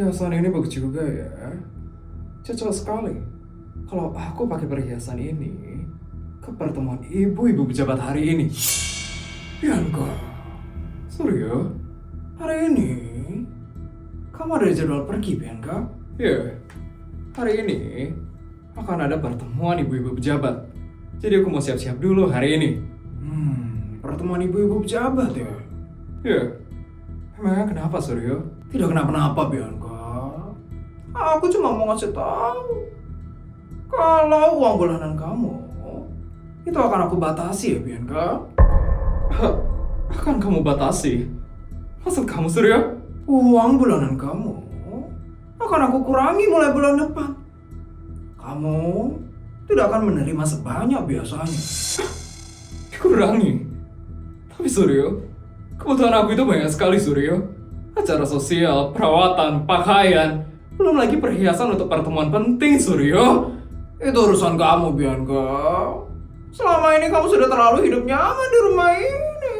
Perhiasan ini bagus juga ya. Cocok sekali. Kalau aku pakai perhiasan ini ke pertemuan ibu-ibu pejabat hari ini. Bianca, Suryo, hari ini kamu ada jadwal pergi, Bianca? Ya, hari ini akan ada pertemuan ibu-ibu pejabat. Jadi aku mau siap-siap dulu hari ini. Pertemuan ibu-ibu pejabat ya? Ya. Emangnya kenapa, Suryo? Tidak kenapa-napa, Bianca. Aku cuma mau ngasih tahu. Kalau uang bulanan kamu itu akan aku batasi ya, Bianca. Akan kamu batasi? Maksud kamu, Suryo? Uang bulanan kamu akan aku kurangi mulai bulan depan. Kamu tidak akan menerima sebanyak biasanya. Dikurangi? Tapi Suryo, kebutuhan aku itu banyak sekali, Suryo. Acara sosial, perawatan, pakaian, belum lagi perhiasan untuk pertemuan penting, Suryo. Itu urusan kamu, Bianca. Selama ini kamu sudah terlalu hidup nyaman di rumah ini.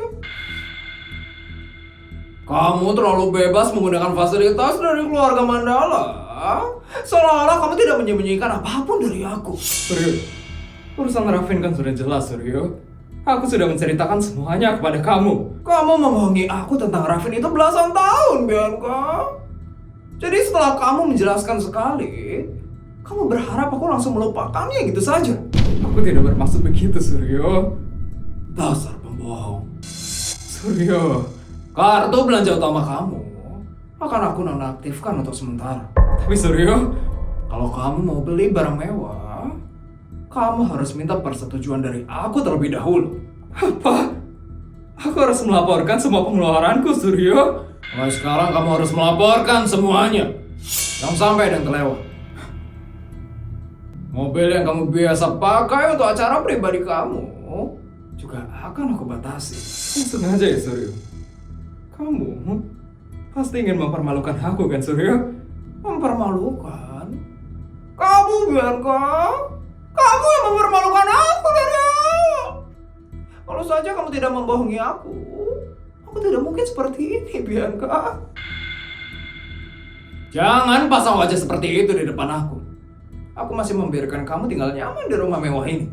Kamu terlalu bebas menggunakan fasilitas dari keluarga Mandala. Seolah-olah kamu tidak menyembunyikan apapun dari aku. Suryo, urusan Raffin kan sudah jelas, Suryo. Aku sudah menceritakan semuanya kepada kamu. Kamu membohongi aku tentang Raffin itu belasan tahun, Bianca. Jadi setelah kamu menjelaskan sekali, kamu berharap aku langsung melupakannya gitu saja. Aku tidak bermaksud begitu, Suryo. Dasar pembohong. Suryo, kartu belanja utama kamu akan aku nonaktifkan untuk sementara. Tapi Suryo, kalau kamu mau beli barang mewah, kamu harus minta persetujuan dari aku terlebih dahulu. Apa? Aku harus melaporkan semua pengeluaranku, Suryo? Mulai sekarang kamu harus melaporkan semuanya. Jangan sampai ada yang kelewat. Mobil yang kamu biasa pakai untuk acara pribadi kamu juga akan aku batasi. Sengaja ya, Suryo? Kamu pasti ingin mempermalukan aku kan, Suryo? Mempermalukan? Kamu, Bianca? Kamu yang mempermalukan aku dari awal. Kalau saja kamu tidak membohongi aku tidak mungkin seperti ini, Bianca. Jangan pasang wajah seperti itu di depan aku. Aku masih membiarkan kamu tinggal nyaman di rumah mewah ini.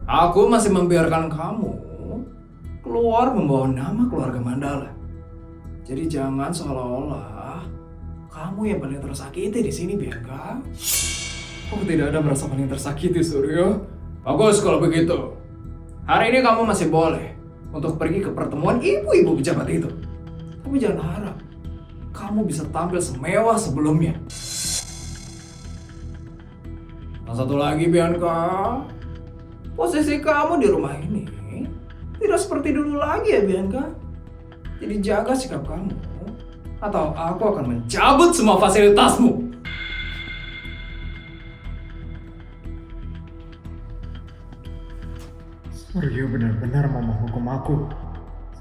Aku masih membiarkan kamu keluar membawa nama keluarga Mandala. Jadi jangan seolah-olah kamu yang paling tersakiti di sini, Bianca. Aku tidak ada merasa paling tersakiti, Suryo. Bagus kalau begitu. Hari ini kamu masih boleh untuk pergi ke pertemuan ibu-ibu pejabat itu. Tapi jangan harap kamu bisa tampil semewah sebelumnya. Dan satu lagi, Bianca. Posisi kamu di rumah ini tidak seperti dulu lagi ya, Bianca. Jadi jaga sikap kamu, atau aku akan mencabut semua fasilitasmu. Suryo benar-benar mau menghukum aku.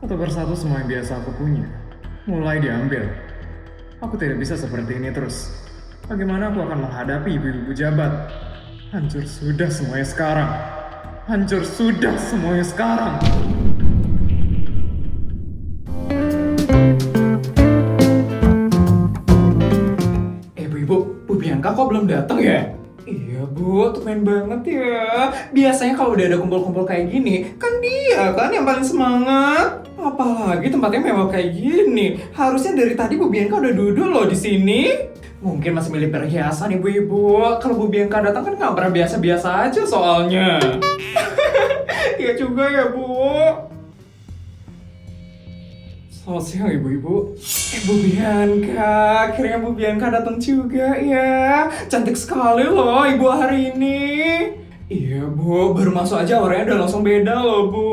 Satu persatu semua yang biasa aku punya mulai diambil. Aku tidak bisa seperti ini terus. Bagaimana aku akan menghadapi ibu-ibu pejabat? Hancur sudah semuanya sekarang. Hancur sudah semuanya sekarang. Bu Bianca kok belum datang ya? Iya Bu, tumben banget ya. Biasanya kalau udah ada kumpul-kumpul kayak gini, kan dia kan yang paling semangat. Apalagi tempatnya mewah kayak gini. Harusnya dari tadi Bu Bianca udah duduk loh di sini. Mungkin masih milih perhiasan ibu-ibu. Kalau Bu Bianca datang kan nggak pernah biasa-biasa aja soalnya. Iya juga ya Bu. Selamat siang ibu-ibu. Bu Bianca, akhirnya Bu Bianca datang juga ya. Cantik sekali loh ibu hari ini. Iya Bu, baru masuk aja orangnya udah langsung beda loh Bu.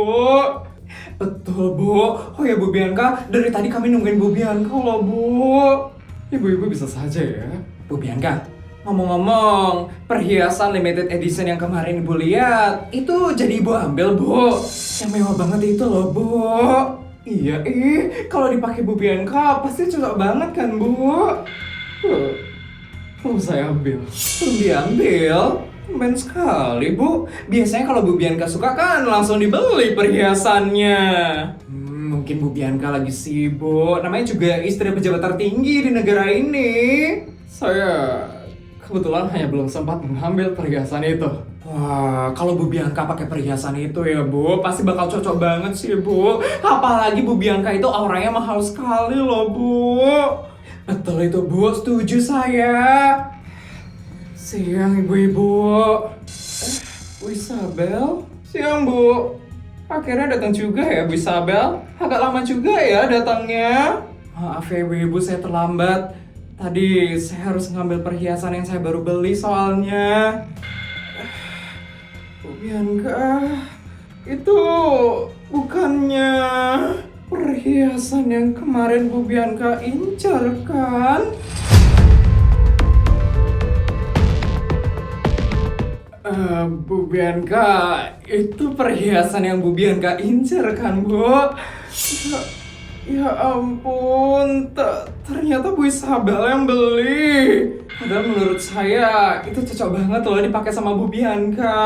Betul Bu. Oh ya Bu Bianca, dari tadi kami nungguin Bu Bianca loh Bu. Ibu-ibu bisa saja ya. Bu Bianca, ngomong-ngomong, perhiasan limited edition yang kemarin Ibu lihat, itu jadi Ibu ambil Bu. Yang mewah banget itu loh Bu. Iya, kalau dipakai Bu Bianca pasti cocok banget kan Bu? Belum saya ambil. Belum diambil? tumben sekali, Bu. Biasanya kalau Bu Bianca suka kan langsung dibeli perhiasannya. Mungkin Bu Bianca lagi sibuk. Namanya juga istri pejabat tertinggi di negara ini. Saya kebetulan hanya belum sempat mengambil perhiasan itu. Wah, kalau Bu Bianca pakai perhiasan itu ya Bu, pasti bakal cocok banget sih Bu. Apalagi Bu Bianca itu auranya mahal sekali loh Bu. Betul itu Bu, setuju saya. Siang ibu-ibu. Bu Isabel? Siang Bu. Akhirnya datang juga ya Bu Isabel. Agak lama juga ya datangnya. Maaf ya ibu-ibu, saya terlambat. Tadi saya harus ngambil perhiasan yang saya baru beli soalnya. Bu Bianca, itu bukannya perhiasan yang kemarin Bu Bianca incar kan? Bu Bianca, itu perhiasan yang Bu Bianca incar kan, Bu? Ya ampun, ternyata Bu Isabel yang beli. Padahal menurut saya itu cocok banget loh dipakai sama Bu Bianca.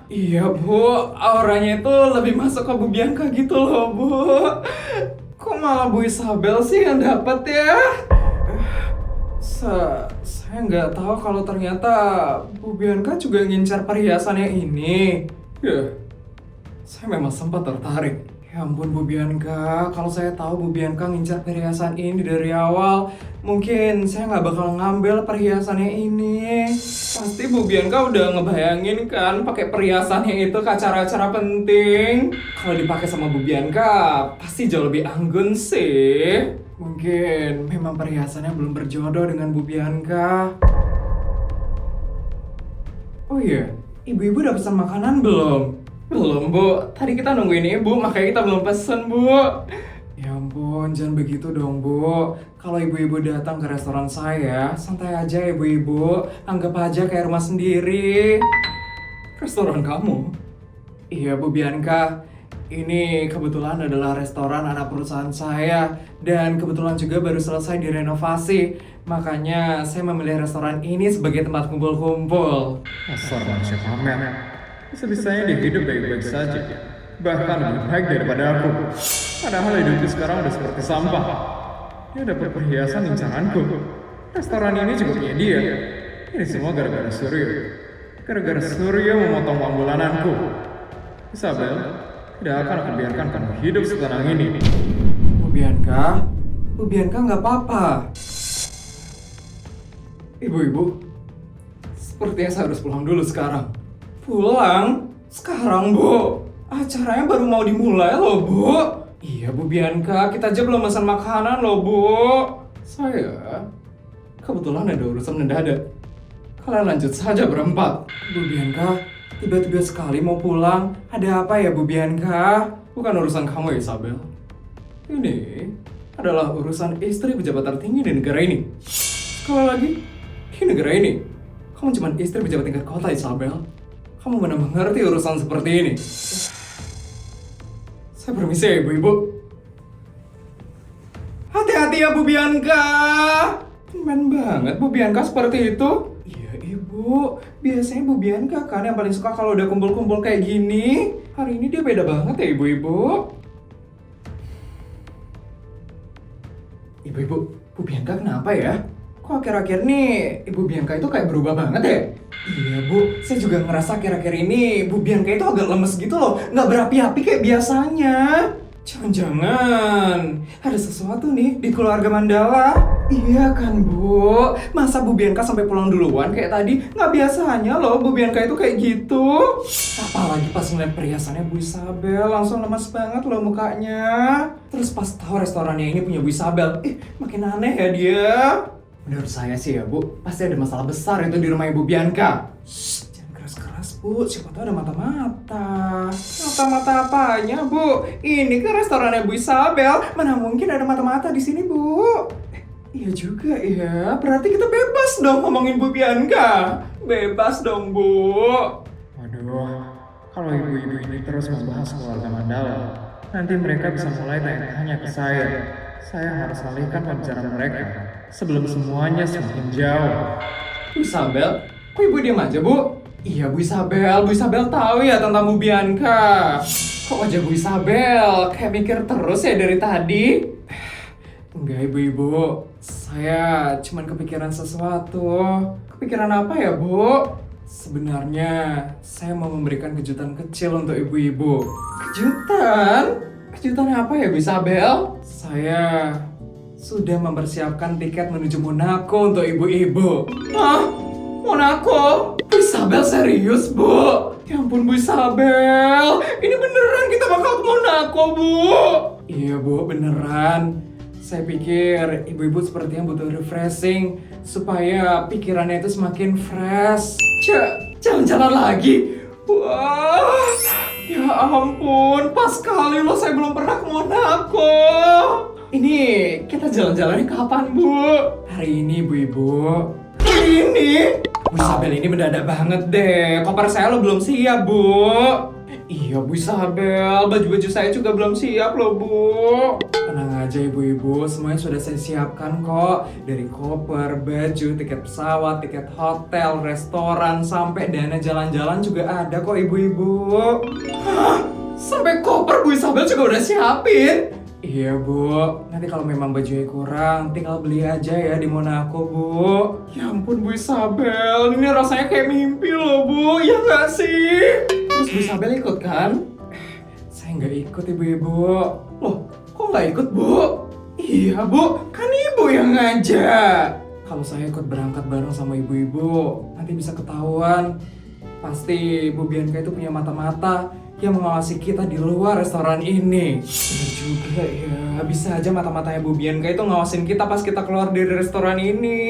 Iya Bu, auranya itu lebih masuk ke Bu Bianca gitu loh Bu. Kok malah Bu Isabel sih yang dapat ya? Saya nggak tahu kalau ternyata Bu Bianca juga ngincar perhiasannya ini. Ya, saya memang sempat tertarik. Ya ampun Bu Bianca, kalau saya tahu Bu Bianca ngincar perhiasan ini dari awal, mungkin saya nggak bakal ngambil perhiasannya ini. Pasti Bu Bianca udah ngebayangin kan pakai perhiasannya itu ke acara-acara penting. Kalau dipakai sama Bu Bianca, pasti jauh lebih anggun sih. Mungkin memang perhiasannya belum berjodoh dengan Bu Bianca. Oh iya, ibu-ibu udah pesan makanan belum? Belum Bu, tadi kita nungguin ibu, makanya kita belum pesen Bu. Ya ampun, jangan begitu dong Bu. Kalau ibu-ibu datang ke restoran saya, santai aja ibu-ibu. Anggap aja kayak rumah sendiri. Restoran kamu? Iya Bu Bianca, ini kebetulan adalah restoran anak perusahaan saya. Dan kebetulan juga baru selesai direnovasi. Makanya saya memilih restoran ini sebagai tempat kumpul-kumpul. Dasar manusia pamer. Bisa-bisanya dia hidup baik-baik saja. Bahkan lebih baik daripada aku. Padahal hidupku sekarang udah seperti sampah. Dia dapat perhiasan incaranku. Restoran ini juga punya dia. Ini semua gara-gara Suryo. Gara-gara Suryo memotong uang bulananku. Isabel, tidak akan aku biarkan kamu hidup setenang ini. Bu Bianca nggak apa-apa. Ibu-ibu, sepertinya saya harus pulang dulu sekarang. Pulang? Sekarang Bu? Acaranya baru mau dimulai loh Bu. Iya Bu Bianca, kita aja belum pesan makanan loh Bu. Saya kebetulan ada urusan mendadak. Kalian lanjut saja berempat. Bu Bianca, tiba-tiba sekali mau pulang. Ada apa ya Bu Bianca? Bukan urusan kamu Isabel. Ini adalah urusan istri pejabat tertinggi di negara ini. Sekali lagi, di negara ini, kamu cuma istri pejabat tingkat kota Isabel. Kamu mana mengerti urusan seperti ini? Saya permisi ya ibu-ibu. Hati-hati ya Bu Bianca. Tumben banget Bu Bianca seperti itu. Iya ibu, biasanya Bu Bianca kan yang paling suka kalau udah kumpul-kumpul kayak gini. Hari ini dia beda banget ya ibu-ibu. Ibu-ibu, Bu Bianca kenapa ya? Kok akhir-akhir nih Ibu Bianca itu kayak berubah banget ya? Iya Bu, saya juga ngerasa akhir-akhir ini Bu Bianca itu agak lemes gitu loh. Nggak berapi-api kayak biasanya. Jangan-jangan ada sesuatu nih di keluarga Mandala. Iya kan Bu, masa Bu Bianca sampai pulang duluan kayak tadi? Nggak biasanya loh Bu Bianca itu kayak gitu. Apalagi pas ngeliat perhiasannya Bu Isabel, langsung lemas banget loh mukanya. Terus pas tahu restorannya ini punya Bu Isabel, makin aneh ya dia. Menurut saya sih ya Bu, pasti ada masalah besar itu di rumah Ibu Bianca. Shh, jangan keras-keras Bu, siapa tahu ada mata-mata. Mata-mata apanya Bu? Ini kan restorannya Bu Isabel, mana mungkin ada mata-mata di sini Bu? Iya juga ya, berarti kita bebas dong ngomongin Bu Bianca. Bebas dong Bu. Waduh, kalau ibu-ibu ini terus membahas keluarga Mandala, nanti mereka bisa mulai tanya-tanya ke saya. Saya harus alihkan pembicaraan mereka sebelum semuanya semakin jauh. Bu Isabel, kok Ibu diam aja Bu? Iya Bu Isabel tahu ya tentang Bu Bianca. Kok wajah Bu Isabel kayak mikir terus ya dari tadi? Enggak ibu-ibu, saya cuman kepikiran sesuatu. Kepikiran apa ya Bu? Sebenarnya saya mau memberikan kejutan kecil untuk ibu-ibu. Kejutan? Kejutan apa ya Bu Isabel? Saya sudah mempersiapkan tiket menuju Monaco untuk ibu-ibu. Hah? Monaco? Bu Isabel serius, Bu? Ya ampun Bu Isabel, ini beneran kita bakal ke Monaco, Bu? Iya Bu, beneran. Saya pikir ibu-ibu sepertinya butuh refreshing supaya pikirannya itu semakin fresh. Jalan-jalan lagi? Wah, ya ampun, pas sekali loh saya belum pernah ke Monaco. Ini kita jalan-jalannya kapan, Bu? Hari ini, Bu-ibu. Hari ini? Bu Isabel ini mendadak banget deh. Koper saya lo belum siap, Bu. Iya, Bu Isabel. Baju-baju saya juga belum siap loh, Bu. Tenang aja ibu-ibu, semuanya sudah saya siapkan kok. Dari koper, baju, tiket pesawat, tiket hotel, restoran, sampai dana jalan-jalan juga ada kok ibu-ibu. Hah? Sampai koper Bu Isabel juga udah siapin? Iya Bu, nanti kalau memang bajunya kurang, tinggal beli aja ya di Monaco Bu. Ya ampun Bu Isabel, ini rasanya kayak mimpi loh Bu, ya nggak sih? Terus Bu Isabel ikut kan? Saya nggak ikut ibu-ibu. Loh, kok nggak ikut Bu? Iya Bu, kan ibu yang ngajak. Kalau saya ikut berangkat bareng sama ibu-ibu, nanti bisa ketahuan. Pasti Bu Bianca itu punya mata-mata yang mengawasi kita di luar restoran ini. Bener juga ya, bisa aja mata-matanya Bu Bianca itu ngawasin kita pas kita keluar dari restoran ini.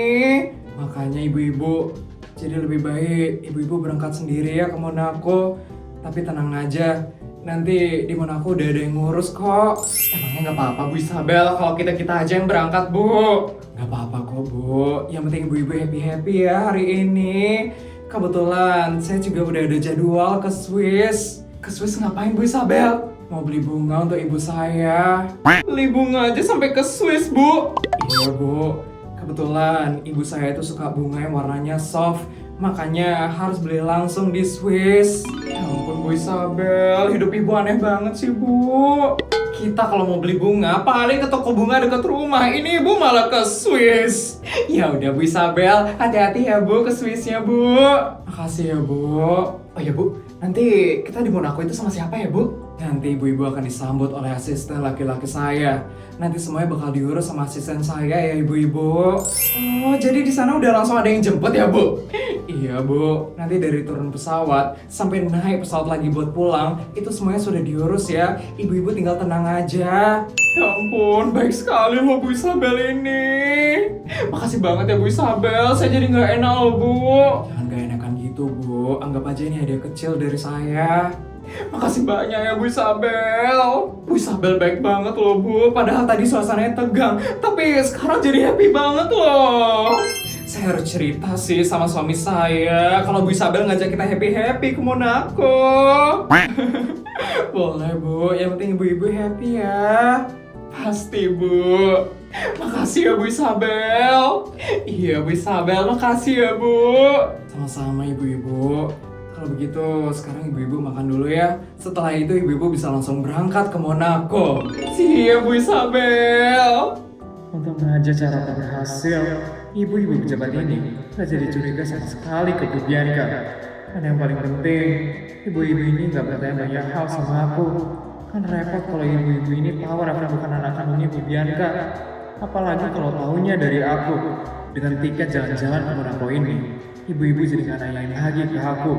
Makanya ibu-ibu, jadi lebih baik ibu-ibu berangkat sendiri ya ke Monaco. Tapi tenang aja, nanti di Monaco udah ada yang ngurus kok. Emangnya nggak apa-apa Bu Isabel kalau kita aja yang berangkat Bu? Nggak apa-apa kok Bu, yang penting ibu-ibu happy-happy ya hari ini. Kebetulan saya juga udah ada jadwal ke Swiss. Ke Swiss ngapain Bu Isabel? Mau beli bunga untuk ibu saya. Beli bunga aja sampai ke Swiss Bu? Iya Bu, kebetulan ibu saya itu suka bunga yang warnanya soft. Makanya harus beli langsung di Swiss. Ya ampun Bu Isabel, hidup ibu aneh banget sih Bu. Kita kalau mau beli bunga paling ke toko bunga dekat rumah. Ini ibu malah ke Swiss. Ya udah Bu Isabel, hati-hati ya Bu ke Swissnya Bu. Makasih ya Bu. Oh ya Bu, nanti kita di Monaco itu sama siapa ya Bu? Nanti ibu-ibu akan disambut oleh asisten laki-laki saya. Nanti semuanya bakal diurus sama asisten saya ya ibu-ibu. Oh, jadi di sana udah langsung ada yang jemput ya Bu? Iya Bu, nanti dari turun pesawat sampai naik pesawat lagi buat pulang, itu semuanya sudah diurus ya. Ibu-ibu tinggal tenang aja. Ya ampun, baik sekali loh Bu Isabel ini. Makasih banget ya Bu Isabel, saya jadi nggak enak loh Bu. Jangan gak enakan gitu Bu, anggap aja ini hadiah kecil dari saya. Makasih banyak ya Bu Isabel. Bu Isabel baik banget loh Bu, padahal tadi suasananya tegang, tapi sekarang jadi happy banget loh. Saya harus cerita sih sama suami saya kalau Bu Isabel ngajak kita happy-happy ke Monaco. Boleh Bu, yang penting ibu-ibu happy ya. Pasti Bu. Makasih ya Bu Isabel. Iya Bu Isabel, makasih ya Bu. Sama-sama ibu-ibu. Kalau begitu sekarang ibu-ibu makan dulu ya. Setelah itu ibu-ibu bisa langsung berangkat ke Monaco. Siap Bu Isabel. Untuk mengajak cara berhasil, ibu-ibu pejabat ini gak jadi curiga sama sekali ke Bu Bianca. Dan yang paling penting, ibu-ibu ini gak bertanya banyak hal sama aku. Kan repot kalau ibu-ibu ini tahu aku bukan anak kandungnya Bu Bianca. Apalagi kalau tahunya dari aku. Dengan tiket jalan-jalan ke Monaco ini, ibu-ibu jadi gak nanyain lagi ke aku.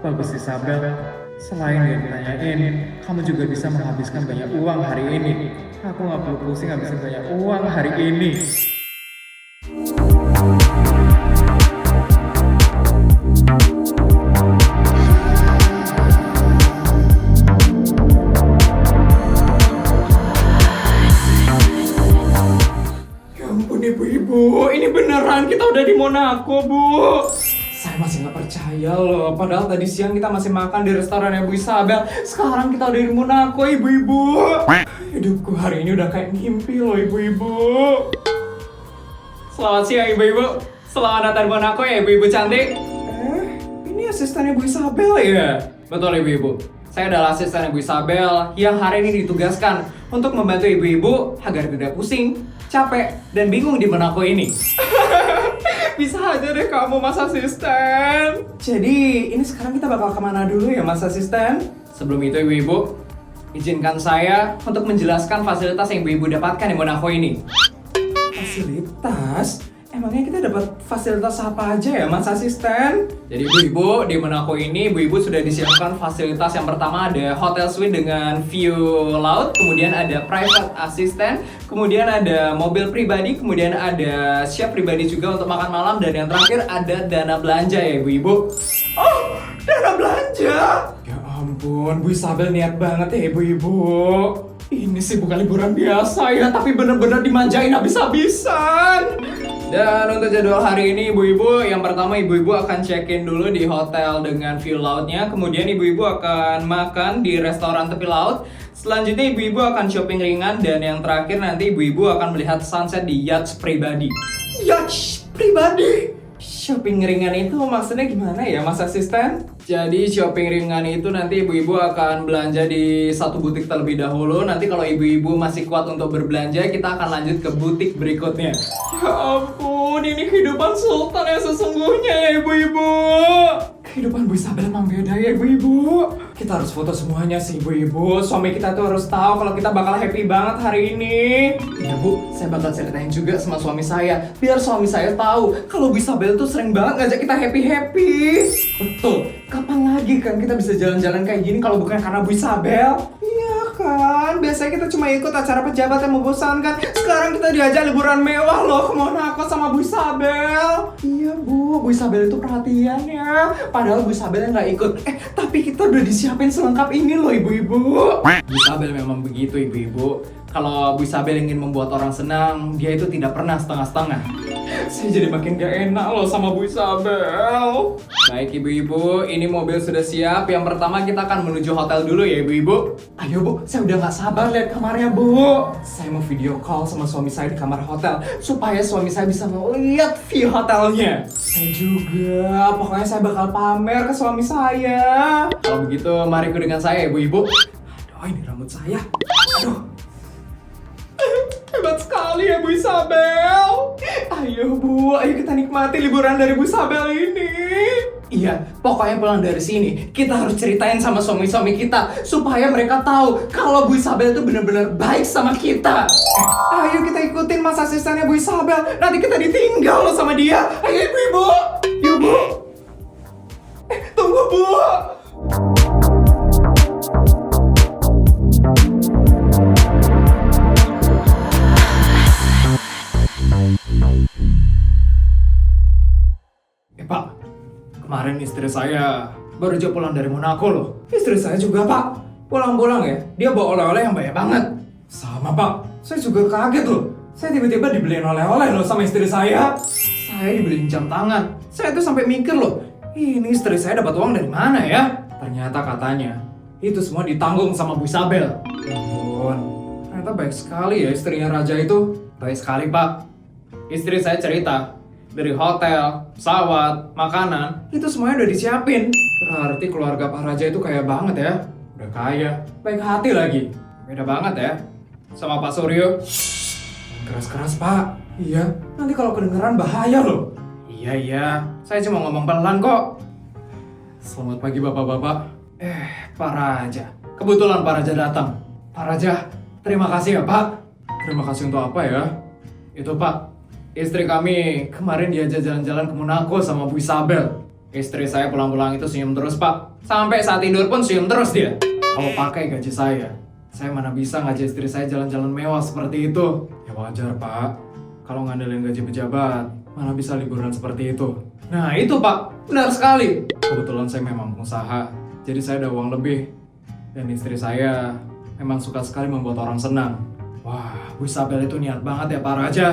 Bagus Isabel, selain dia ditanyain, kamu juga bisa menghabiskan banyak uang hari ini. Aku gak perlu pusing habisin banyak uang hari ini. Ya ampun ibu-ibu, ini beneran kita udah di Monaco Bu. Saya masih nggak percaya loh, padahal tadi siang kita masih makan di restoran Bu Isabel. Sekarang kita udah di Monaco ibu-ibu. Hidupku hari ini udah kayak mimpi loh ibu-ibu. Selamat siang ibu-ibu. Selamat datang di Monaco ya ibu-ibu cantik. Ini asistennya Bu Isabel ya? Betul ibu-ibu. Saya adalah asisten Ibu Isabel yang hari ini ditugaskan untuk membantu ibu-ibu agar tidak pusing, capek, dan bingung di Monaco ini. Bisa aja deh kamu Mas Asisten. Jadi ini sekarang kita bakal kemana dulu ya Mas Asisten? Sebelum itu ibu-ibu, izinkan saya untuk menjelaskan fasilitas yang ibu-ibu dapatkan di Monaco ini. Fasilitas? Emangnya kita dapat fasilitas apa aja ya Mas Asisten? Jadi ibu-ibu, di Monaco ini ibu-ibu sudah disiapkan fasilitas yang pertama ada hotel suite dengan view laut, kemudian ada private assistant, kemudian ada mobil pribadi, kemudian ada chef pribadi juga untuk makan malam, dan yang terakhir ada dana belanja ya ibu-ibu. Oh, dana belanja? Ya ampun, Bu Isabel niat banget ya ibu-ibu. Ini sih bukan liburan biasa ya, tapi bener-bener dimanjain habis-habisan. Dan untuk jadwal hari ini ibu-ibu, yang pertama ibu-ibu akan check-in dulu di hotel dengan view lautnya. Kemudian ibu-ibu akan makan di restoran tepi laut. Selanjutnya ibu-ibu akan shopping ringan. Dan yang terakhir nanti ibu-ibu akan melihat sunset di yacht pribadi. Yacht pribadi? Shopping ringan itu maksudnya gimana ya Mas Asisten? Jadi shopping ringan itu nanti ibu-ibu akan belanja di satu butik terlebih dahulu. Nanti kalau ibu-ibu masih kuat untuk berbelanja, kita akan lanjut ke butik berikutnya. Ya ampun, ini kehidupan sultan yang sesungguhnya ya ibu-ibu. Kehidupan Bu Isabel emang beda ya ibu-ibu. Kita harus foto semuanya sih ibu-ibu. Suami kita tuh harus tahu kalau kita bakal happy banget hari ini. Iya Bu, saya bakal ceritain juga sama suami saya, biar suami saya tahu kalau Bu Isabel tuh sering banget ngajak kita happy-happy. Betul, kapan lagi kan kita bisa jalan-jalan kayak gini kalau bukan karena Bu Isabel? Iya kan, biasanya kita cuma ikut acara pejabat yang membosankan. Sekarang kita diajak liburan mewah loh ke Monaco sama Bu Isabel. Iya Bu Isabel itu perhatian ya. Padahal Bu Isabel nggak ikut. Tapi kita udah disiapin selengkap ini loh ibu-ibu. Bu Isabel memang begitu ibu-ibu. Kalau Bu Isabel ingin membuat orang senang, dia itu tidak pernah setengah-setengah. Saya jadi makin gak enak loh sama Bu Isabel. Baik ibu-ibu, ini mobil sudah siap. Yang pertama kita akan menuju hotel dulu ya ibu-ibu. Ayo Bu, saya udah gak sabar lihat kamarnya Bu. Saya mau video call sama suami saya di kamar hotel, supaya suami saya bisa melihat view hotelnya. Saya juga, pokoknya saya bakal pamer ke suami saya. Kalau begitu, mari ikut dengan saya ibu-ibu. Aduh, ini rambut saya. Aduh. Hebat sekali ya Bu Isabel. Ayo Bu, ayo kita nikmati liburan dari Bu Isabel ini. Iya, pokoknya pulang dari sini kita harus ceritain sama suami-suami kita supaya mereka tahu kalau Bu Isabel itu benar-benar baik sama kita. Ayo kita ikutin Mas Asistennya Bu Isabel. Nanti kita ditinggal loh sama dia. Ayo ibu-ibu. Yuk Bu. Tunggu Bu. Pak, kemarin istri saya baru aja pulang dari Monaco loh. Istri saya juga Pak, pulang-pulang ya, dia bawa oleh-oleh yang banyak banget. Sama Pak, saya juga kaget loh. Saya tiba-tiba dibeliin oleh-oleh loh sama istri saya. Saya dibeliin jam tangan. Saya tuh sampai mikir loh, ini istri saya dapat uang dari mana ya? Ternyata katanya, itu semua ditanggung sama Bu Isabel. Ya ampun, ternyata baik sekali ya istrinya raja itu. Baik sekali Pak. Istri saya cerita, dari hotel, pesawat, makanan, itu semuanya udah disiapin. Berarti keluarga Pak Raja itu kaya banget ya. Udah kaya, baik hati lagi. Beda banget ya sama Pak Suryo. Keras-keras Pak. Iya, nanti kalau kedengeran bahaya loh. Iya, saya cuma ngomong pelan kok. Selamat pagi bapak-bapak. Pak Raja. Kebetulan Pak Raja datang. Pak Raja, terima kasih ya Pak. Terima kasih untuk apa ya? Itu Pak, istri kami kemarin diajak jalan-jalan ke Monaco sama Bu Isabel. Istri saya pulang-pulang itu senyum terus Pak. Sampai saat tidur pun senyum terus dia. Kalau pakai gaji saya mana bisa ngajak istri saya jalan-jalan mewah seperti itu. Ya wajar Pak, kalau ngandelin gaji pejabat, mana bisa liburan seperti itu. Nah itu Pak, benar sekali. Kebetulan saya memang pengusaha, jadi saya ada uang lebih. Dan istri saya memang suka sekali membuat orang senang. Wah, Bu Isabel itu niat banget ya Pak Raja.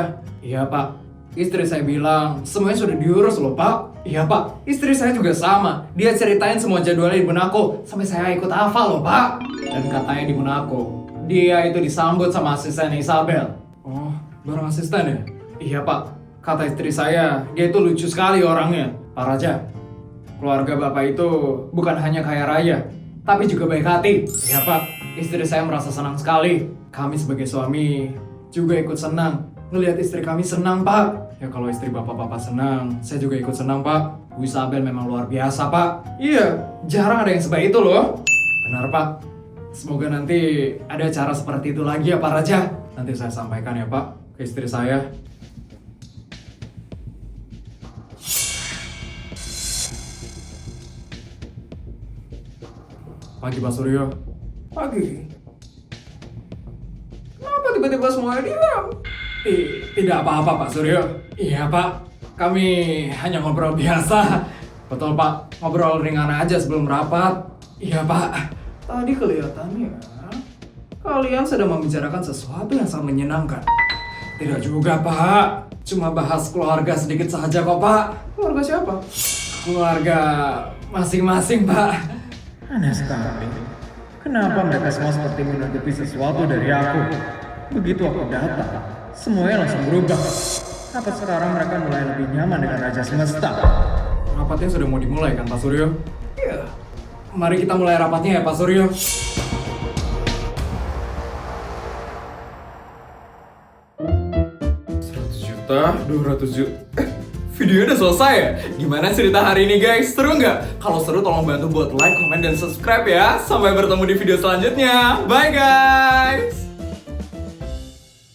Iya Pak, istri saya bilang semuanya sudah diurus loh Pak. Iya Pak, istri saya juga sama. Dia ceritain semua jadwalnya di Monaco, sampai saya ikut hafal loh Pak. Dan katanya di Monaco, dia itu disambut sama asisten Isabel. Oh, bareng asisten ya? Iya Pak, kata istri saya, dia itu lucu sekali orangnya. Pak Raja, keluarga Bapak itu bukan hanya kaya raya, tapi juga baik hati. Ya Pak, istri saya merasa senang sekali. Kami sebagai suami juga ikut senang ngelihat istri kami senang Pak. Ya kalau istri Bapak-Bapak senang, saya juga ikut senang Pak. Bu Isabel memang luar biasa Pak. Iya, jarang ada yang sebaik itu loh. Benar Pak. Semoga nanti ada cara seperti itu lagi ya Pak Raja. Nanti saya sampaikan ya Pak ke istri saya. Pagi Pak Suryo. Pagi. Kenapa tiba-tiba semuanya diam? Tidak apa-apa Pak Suryo. Iya Pak, kami hanya ngobrol biasa. Betul Pak, ngobrol ringan aja sebelum rapat. Iya Pak, tadi kelihatannya kalian sedang membicarakan sesuatu yang sangat menyenangkan. Tidak juga Pak, cuma bahas keluarga sedikit saja kok Pak. Keluarga siapa? Keluarga masing-masing Pak. Aneh sekali. Kenapa mereka semua seperti menutupi sesuatu dari aku? Begitu aku datang, semuanya langsung berubah. Apa sekarang mereka mulai lebih nyaman dengan Raja Semesta? Rapatnya sudah mau dimulai kan Pak Suryo? Iya. Mari kita mulai rapatnya ya Pak Suryo. 100 juta, 200 juta. Videonya udah selesai ya? Gimana cerita hari ini guys? Seru nggak? Kalau seru tolong bantu buat like, comment, dan subscribe ya. Sampai bertemu di video selanjutnya. Bye guys!